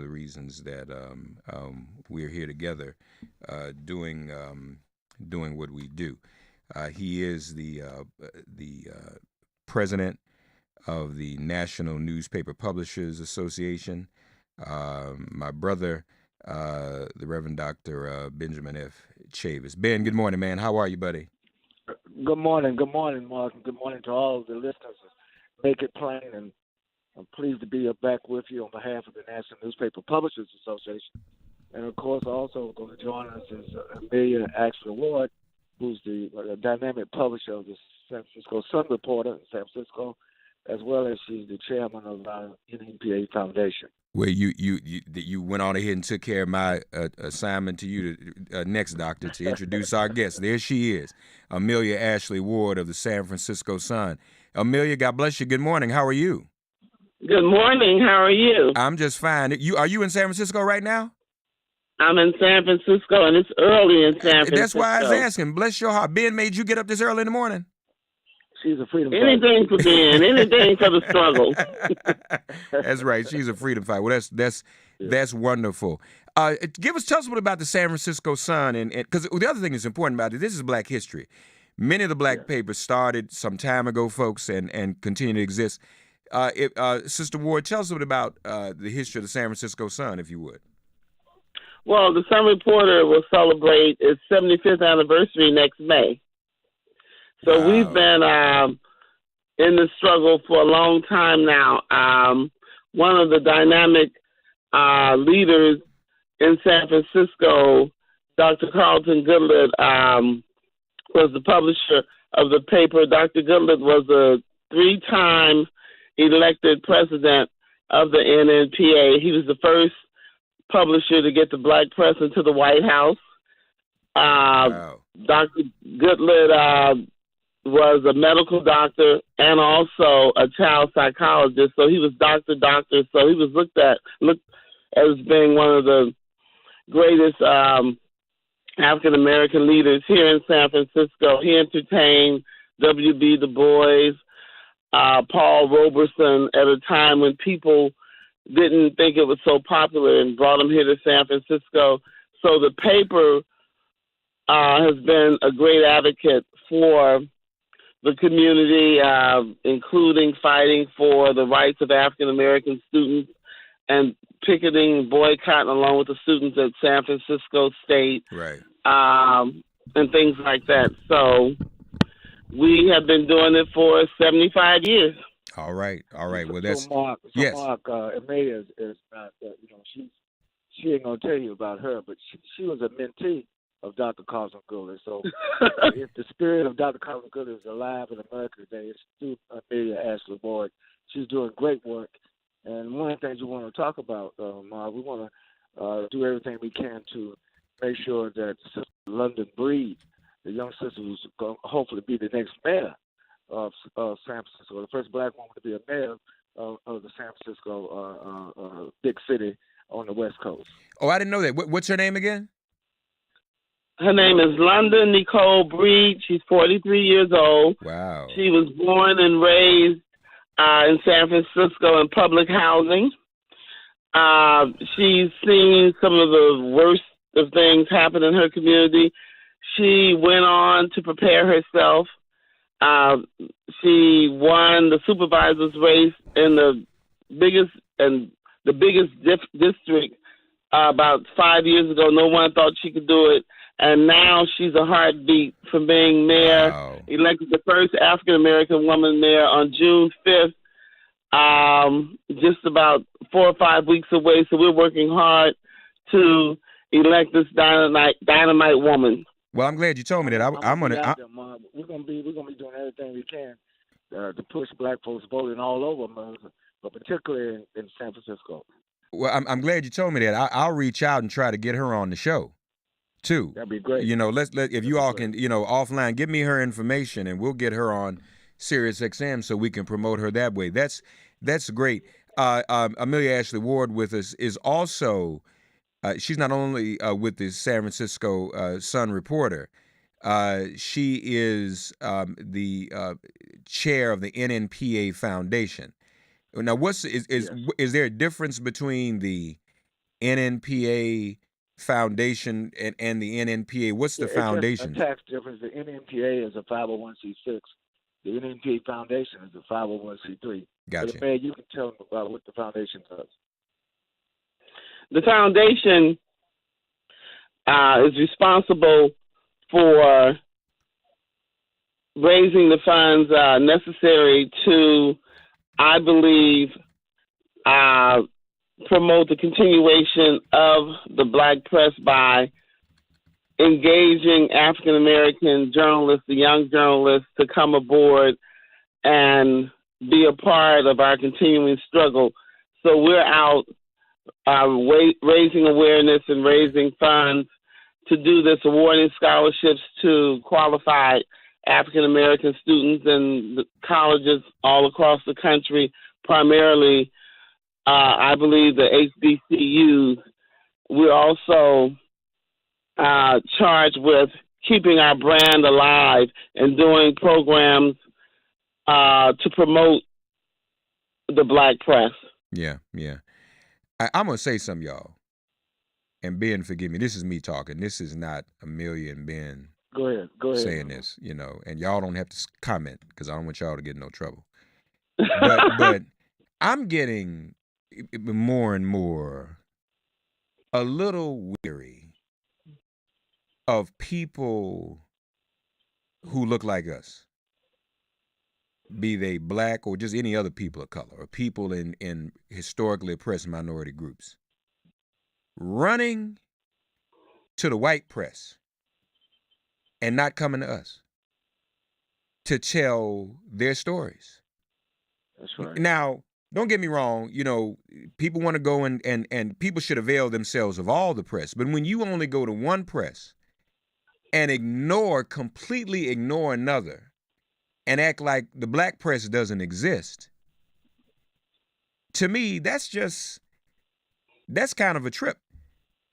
of the reasons that we're here together doing what we do. He is the president of the National Newspaper Publishers Association. My brother, the Reverend Dr. Benjamin F. Chavis. Ben, good morning, man. How are you, buddy? Good morning, Mark. Good morning to all the listeners. Make it plain, and I'm pleased to be back with you on behalf of the National Newspaper Publishers Association. And of course, also going to join us is Amelia Ward, who's the dynamic publisher of the San Francisco Sun Reporter in San Francisco, as well as she's the chairman of our NNPA Foundation. Well, you went on ahead and took care of my assignment to you next, Doctor, to introduce our guest. There she is, Amelia Ashley Ward of the San Francisco Sun. Amelia, God bless you. Good morning. How are you? Good morning. How are you? I'm just fine. Are you in San Francisco right now? I'm in San Francisco, and it's early in San Francisco. That's why I was asking. Bless your heart. Ben made you get up this early in the morning? She's a freedom fighter. Anything for Ben, anything for the struggle. That's right. She's a freedom fighter. Well, that's wonderful. Tell us a little about the San Francisco Sun, and because the other thing that's important about it, this is Black history. Many of the Black papers started some time ago, folks, and continue to exist. Sister Ward, tell us a bit about the history of the San Francisco Sun, if you would. Well, the Sun Reporter will celebrate its 75th anniversary next May. So Wow. We've been in the struggle for a long time now. One of the dynamic leaders in San Francisco, Dr. Carlton Goodlett, was the publisher of the paper. Dr. Goodlett was a 3-time elected president of the NNPA. He was the first publisher to get the Black press into the White House. Wow. Dr. Goodlett was a medical doctor and also a child psychologist. So he was doctor. So he was looked at as being one of the greatest African American leaders here in San Francisco. He entertained W.B. Du Bois, Paul Robeson at a time when people didn't think it was so popular, and brought him here to San Francisco. So the paper has been a great advocate for the community, including fighting for the rights of African American students and picketing, boycotting along with the students at San Francisco State, Right. And things like that. So we have been doing it for 75 years. All right. Well, that's Mark, yes. Amelia is not, she ain't gonna tell you about her, but she was a mentee of Dr. Carlton Goodlett. So if the spirit of Dr. Carlton Goodlett is alive in America today, it's through Amelia Ashley Ward. She's doing great work. And one of the things we want to talk about, Mark, we want to do everything we can to make sure that Sister London Breed, the young sister who's going to hopefully be the next mayor of San Francisco, the first Black woman to be a mayor of the San Francisco big city on the West Coast. Oh, I didn't know that. What's her name again? Her name is London Nicole Breed. She's 43 years old. Wow. She was born and raised in San Francisco in public housing. She's seen some of the worst of things happen in her community. She went on to prepare herself. She won the supervisor's race in the biggest district about 5 years ago. No one thought she could do it. And now she's a heartbeat for being mayor, Wow. elected the first African-American woman mayor on June 5th, just about 4 or 5 weeks away. So we're working hard to elect this dynamite woman. Well, I'm glad you told me that. We're gonna be doing everything we can to push Black folks voting all over America, but particularly in San Francisco. Well, I'm glad you told me that. I'll reach out and try to get her on the show, too. That'd be great. If you all can, offline, give me her information and we'll get her on Sirius XM so we can promote her that way. That's great. Amelia Ashley Ward with us is also. She's not only with the San Francisco Sun Reporter. She is the chair of the NNPA Foundation. Now, is there a difference between the NNPA Foundation and the NNPA. What's the Yeah, it's just a foundation? tax difference. The NNPA is a 501c6. The NNPA Foundation is a 501c3. Gotcha. But Mayor, you can tell them about what the foundation does. The foundation is responsible for raising the funds necessary to, I believe, promote the continuation of the black press by engaging African American journalists, the young journalists, to come aboard and be a part of our continuing struggle. So we're out raising awareness and raising funds to do this, awarding scholarships to qualified African American students in the colleges all across the country, primarily, I believe, the HBCUs. We're also charged with keeping our brand alive and doing programs to promote the black press. Yeah. I'm going to say something, y'all. And Ben, forgive me. This is me talking. This is not Amelia and Ben Go ahead. saying this, and y'all don't have to comment because I don't want y'all to get in no trouble. But I'm getting more and more a little weary of people who look like us, be they black or just any other people of color, or people in historically oppressed minority groups, running to the white press and not coming to us to tell their stories. That's right. Now, don't get me wrong, people want to go and people should avail themselves of all the press. But when you only go to one press and completely ignore another and act like the black press doesn't exist, to me, that's kind of a trip.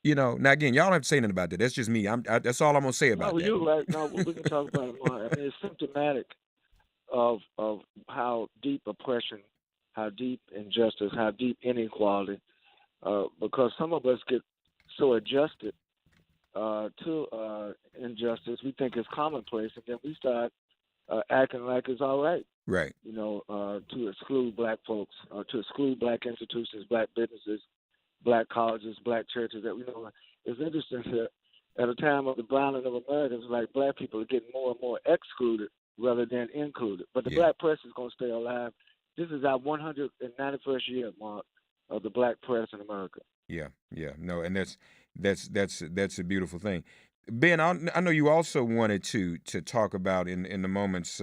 Now again, y'all don't have to say anything about that. That's just me. That's all I'm gonna say about that. You're right. No, we can talk about it more. I mean, it's symptomatic of how deep oppression, how deep injustice, how deep inequality. Because some of us get so adjusted to injustice, we think it's commonplace, and then we start acting like it's all right. Right. To exclude black folks, to exclude black institutions, black businesses, black colleges, black churches. It's interesting that at a time of the browning of America, it's like black people are getting more and more excluded rather than included. But the black press is going to stay alive. This is our 191st year, Mark, of the black press in America. Yeah. No, and that's a beautiful thing. Ben, I know you also wanted to talk about in the moments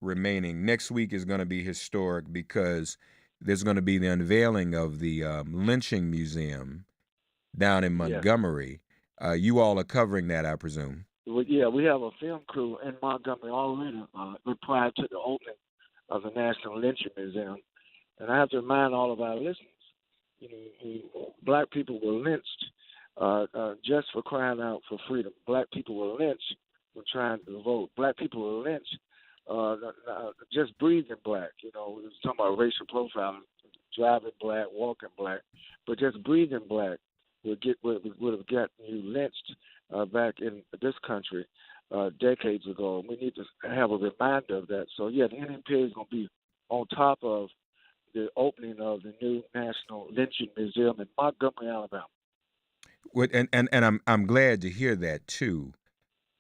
remaining. Next week is going to be historic because there's going to be the unveiling of the lynching museum down in Montgomery. You all are covering that, I presume. Well, yeah, we have a film crew in Montgomery already prior to the opening of the National Lynching Museum. And I have to remind all of our listeners, black people were lynched just for crying out for freedom. Black people were lynched for trying to vote. Black people were lynched just breathing black. We was talking about racial profiling, driving black, walking black, but just breathing black would have gotten you lynched back in this country decades ago. We need to have a reminder of that. So yeah, the NNPA is going to be on top of the opening of the new National Lynching Museum in Montgomery, Alabama. And I'm glad to hear that too.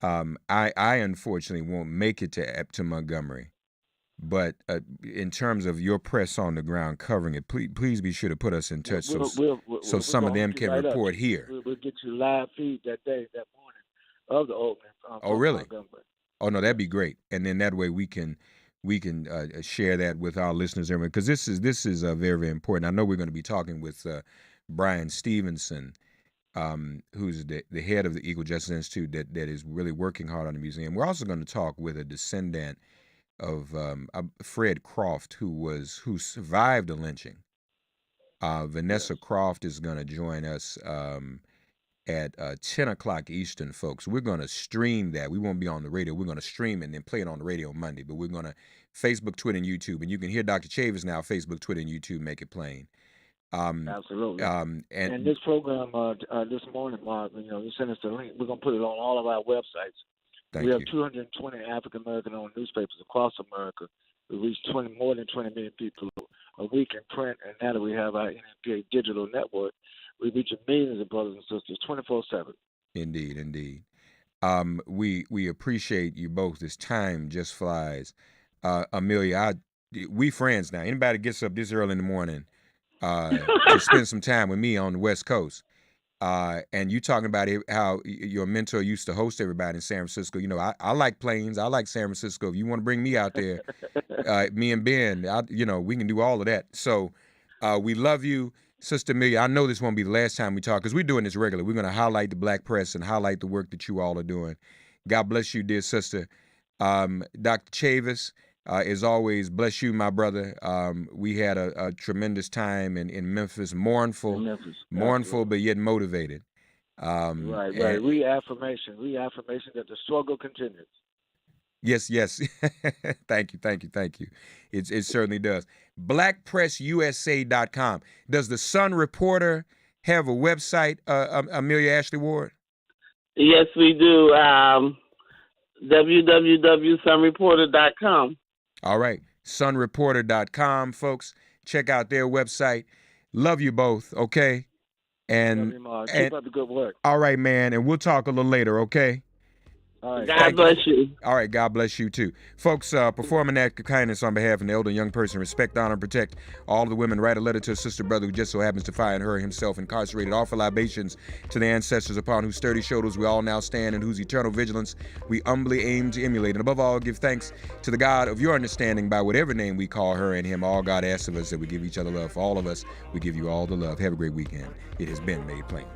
I unfortunately won't make it to Montgomery, but in terms of your press on the ground covering it, please be sure to put us in touch so some of them can report here. We'll get you live feed that morning of the opening. Oh, really? Montgomery. Oh no, that'd be great. And then that way we can share that with our listeners, because this is very, very important. I know we're going to be talking with Brian Stevenson, who's the head of the Equal Justice Institute that is really working hard on the museum. We're also going to talk with a descendant of Fred Croft, who survived a lynching. Vanessa Croft is going to join us at 10 o'clock Eastern, folks. We're going to stream that. We won't be on the radio. We're going to stream it and then play it on the radio Monday. But we're going to Facebook, Twitter, and YouTube. And you can hear Dr. Chavis now, Facebook, Twitter, and YouTube, make it plain. Absolutely. And this program this morning, Mark, you sent us the link. We're gonna put it on all of our websites. We have 220 African American-owned newspapers across America. We reach more than 20 million people a week in print, and now that we have our NNPA digital network, we reach millions of brothers and sisters 24/7. Indeed, indeed. We appreciate you both. This time just flies. Amelia, we friends now. Anybody gets up this early in the morning to spend some time with me on the West Coast, and you talking about how your mentor used to host everybody in San Francisco. I like planes. I like San Francisco. If you want to bring me out there, me and Ben, we can do all of that. So we love you, Sister Amelia. I know this won't be the last time we talk because we're doing this regularly. We're going to highlight the black press and highlight the work that you all are doing. God bless you, dear sister. Dr. Chavis, as always, bless you, my brother. We had a tremendous time in Memphis, mournful, but yet motivated. Right. Reaffirmation that the struggle continues. Yes. Thank you. It certainly does. BlackPressUSA.com. Does the Sun Reporter have a website, Amelia Ashley Ward? Yes, we do. www.sunreporter.com. All right. Sunreporter.com, folks. Check out their website. Love you both, okay? Love you, Mark. Keep up the good work. All right, man. And we'll talk a little later, okay? All right. God bless you. All right, God bless you too. Folks, perform an act of kindness on behalf of an elder and young person. Respect, honor, and protect all of the women. Write a letter to a sister brother who just so happens to find her himself incarcerated. Offer libations to the ancestors upon whose sturdy shoulders we all now stand and whose eternal vigilance we humbly aim to emulate. And above all, give thanks to the God of your understanding by whatever name we call her and him. All God asks of us that we give each other love. For all of us, we give you all the love. Have a great weekend. It has been made plain.